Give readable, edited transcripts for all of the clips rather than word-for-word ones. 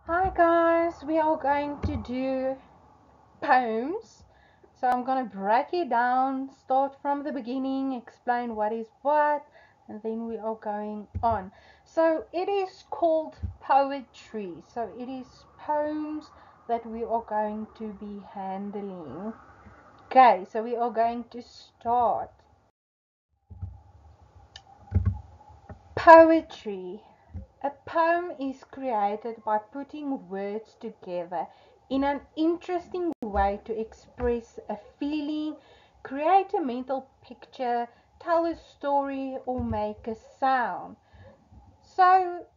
Hi guys, we are going to do poems. So I'm going to break it down, start from the beginning, explain what is what, and then we are going on. So it is called poetry. So it is poems that we are going to be handling. Okay, so we are going to start. Poetry. A poem is created by putting words together in an interesting way to express a feeling, create a mental picture, tell a story, or make a sound. So,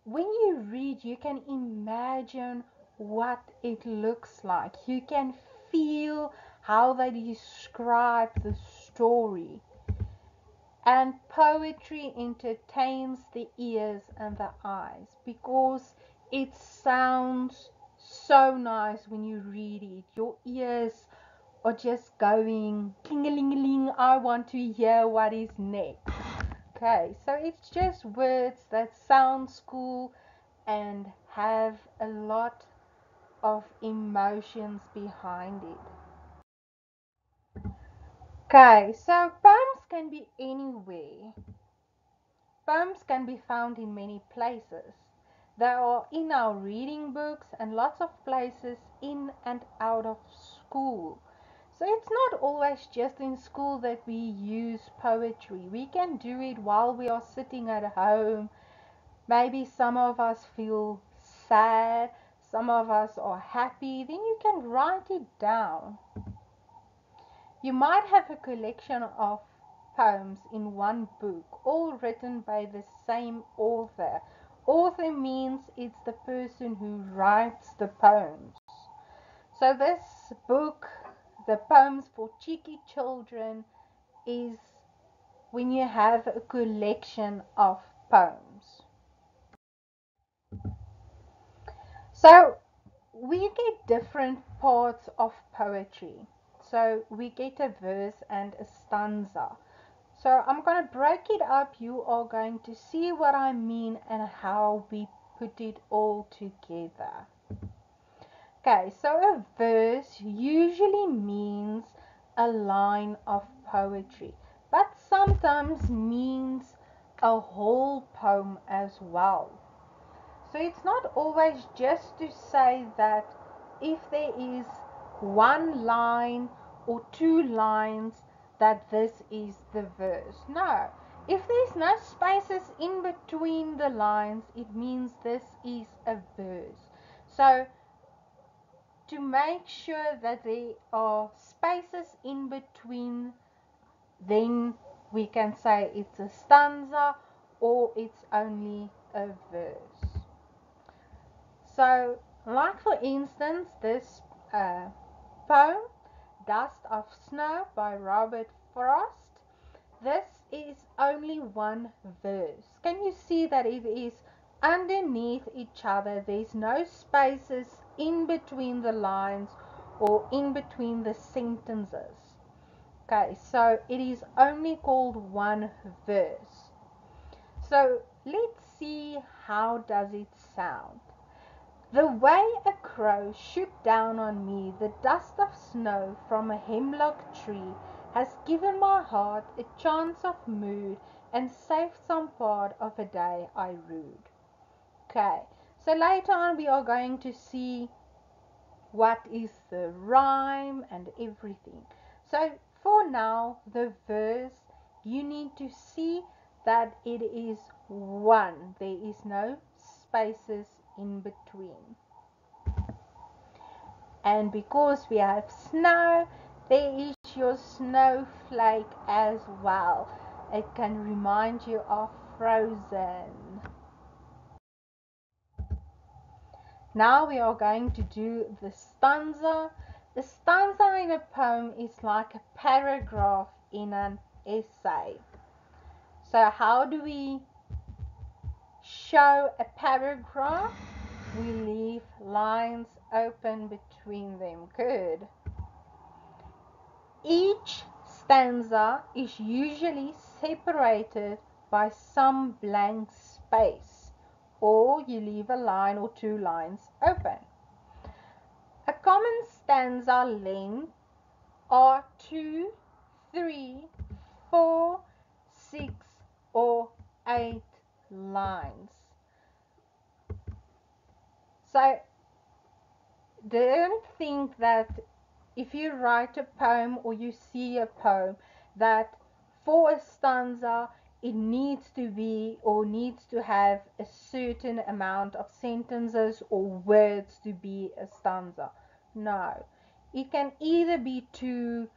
when you read, you can imagine what it looks like. You can feel how they describe the story. And poetry entertains the ears and the eyes because it sounds so nice when you read it. Your ears are just going cling-a-ling-a-ling. I want to hear what is next. Okay, so it's just words that sounds cool and have a lot of emotions behind it. Okay, so poems can be anywhere. Poems can be found in many places. They are in our reading books and lots of places in and out of school. So it's not always just in school that we use poetry. We can do it while we are sitting at home. Maybe some of us feel sad, some of us are happy. Then you can write it down. You might have a collection of poems in one book, all written by the same author. Author means it's the person who writes the poems. So this book, The Poems for Cheeky Children, is when you have a collection of poems. So we get different parts of poetry. So we get a verse and a stanza. So I'm going to break it up. You are going to see what I mean and how we put it all together. Okay, so a verse usually means a line of poetry, but sometimes means a whole poem as well. So it's not always just to say that if there is one line or two lines that this is the verse. No. If there's no spaces in between the lines, it means this is a verse. So to make sure that there are spaces in between, then we can say it's a stanza or it's only a verse. So, like for instance, this poem, Dust of Snow by Robert Frost. This is only one verse. Can you see that it is underneath each other? There's no spaces in between the lines or in between the sentences. Okay, so it is only called one verse. So let's see how does it sound. The way a crow shook down on me the dust of snow from a hemlock tree has given my heart a chance of mood and saved some part of a day I rued. Okay, so later on we are going to see what is the rhyme and everything. So for now, the verse, you need to see that it is one. There is no spaces in between. And because we have snow, there is your snowflake as well. It can remind you of Frozen. Now we are going to do the stanza. The stanza in a poem is like a paragraph in an essay. So how do we show a paragraph? We leave lines open between them. Good. Each stanza is usually separated by some blank space or you leave a line or two lines open. A common stanza length are 2, 3, 4, 6, or 8 lines. So don't think that if you write a poem or you see a poem that for a stanza it needs to be or needs to have a certain amount of sentences or words to be a stanza. No, it can either be 2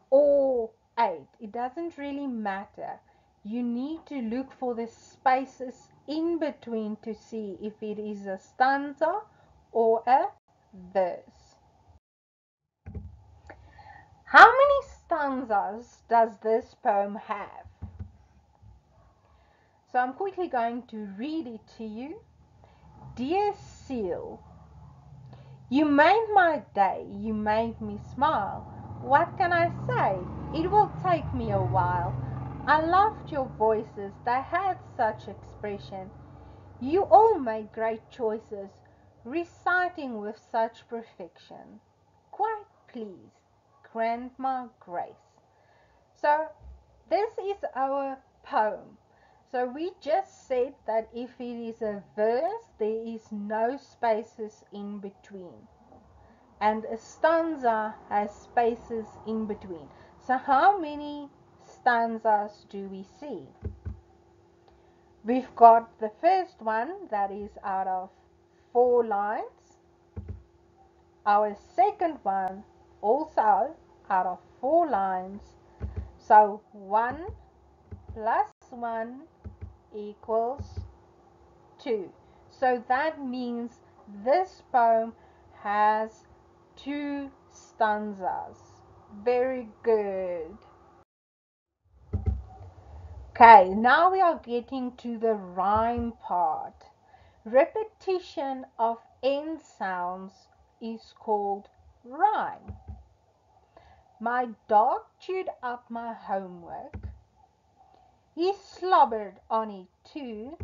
or 8. It doesn't really matter. You need to look for the spaces in between to see if it is a stanza or a verse. How many stanzas does this poem have? So I'm quickly going to read it to you. Dear Seal, you made my day, you made me smile. What can I say? It will take me a while. I loved your voices, they had such expression. You all made great choices, reciting with such perfection. Quite pleased, Grandma Grace. So this is our poem. So we just said that if it is a verse, there is no spaces in between. And a stanza has spaces in between. So how many stanzas do we see? We've got the first one that is out of 4 lines. Our second one also out of 4 lines. So 1 plus 1 equals 2. So that means this poem has 2 stanzas. Very good. Okay, now we are getting to the rhyme part. Repetition of end sounds is called rhyme. My dog chewed up my homework. He slobbered on it too.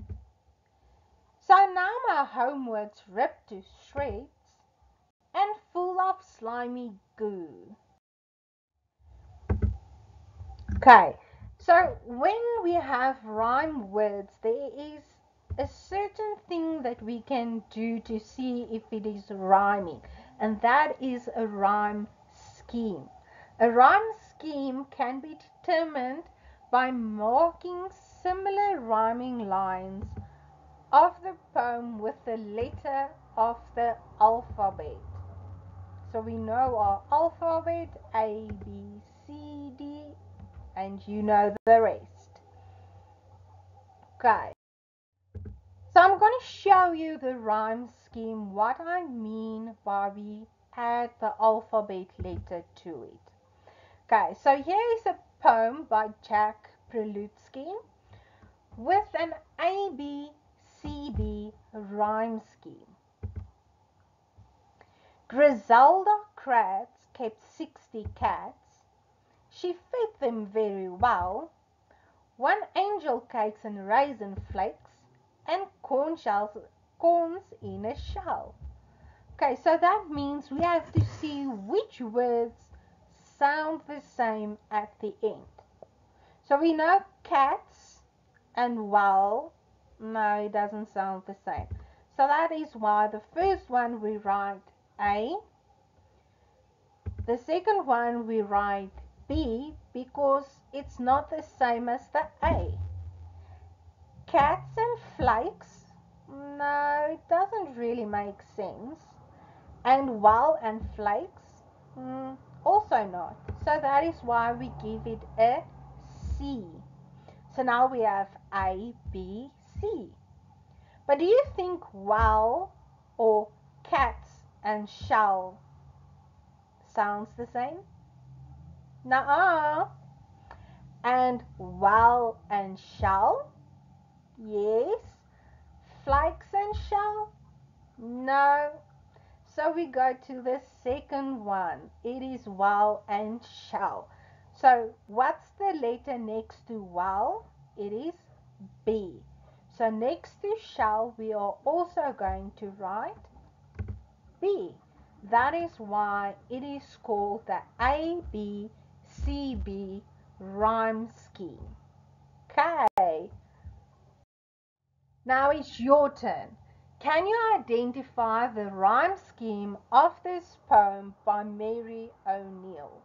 So now my homework's ripped to shreds and full of slimy goo. Okay, so when we have rhyme words, there is a certain thing that we can do to see if it is rhyming, and that is a rhyme scheme. A rhyme scheme can be determined by marking similar rhyming lines of the poem with the letter of the alphabet. So we know our alphabet, A, B, C, D, and you know the rest. Okay. So I'm going to show you the rhyme scheme, what I mean by we add the alphabet letter to it. Okay, so here is a poem by Jack Prelutsky with an ABCB rhyme scheme. Griselda Kratz kept 60 cats. She fed them very well. 1 angel cakes and raisin flakes and corns in a shell. Okay, so that means we have to see which words sound the same at the end. So we know cats and well, no, it doesn't sound the same. So that is why the first one we write A, the second one we write B because it's not the same as the A. Cats and flakes, no, it doesn't really make sense. And well and flakes, also not. So that is why we give it a C. So now we have A, B, C. But do you think well or cats and shell sounds the same? Nuh-uh. And well and shell? Yes. Flakes and shell? No. So we go to the second one. It is well and shall. So what's the letter next to well? It is B. So next to shall, we are also going to write B. That is why it is called the ABCB rhyme scheme. Okay, now it's your turn. Can you identify the rhyme scheme of this poem by Mary O'Neill?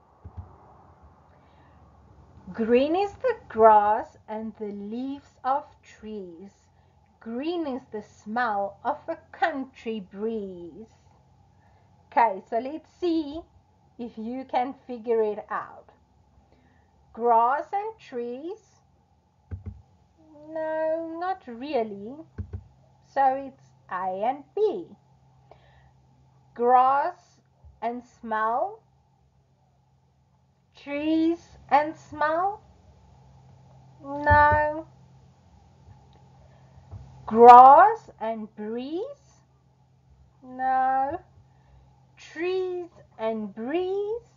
Green is the grass and the leaves of trees. Green is the smell of a country breeze. Okay, so let's see if you can figure it out. Grass and trees? No, not really. So it's A and B. Grass and smell? Trees and smell? No. Grass and breeze? No. Trees and breeze?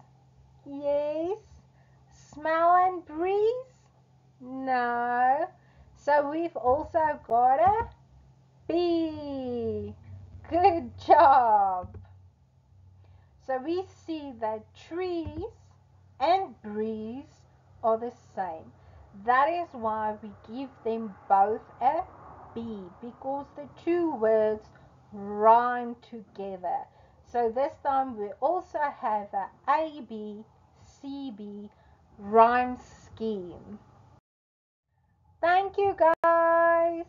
Yes. Smell and breeze? No. So we've also got a B. Good job. So we see that trees and breeze are the same. That is why we give them both a B, because the two words rhyme together. So this time we also have a ABCB rhyme scheme. Thank you guys.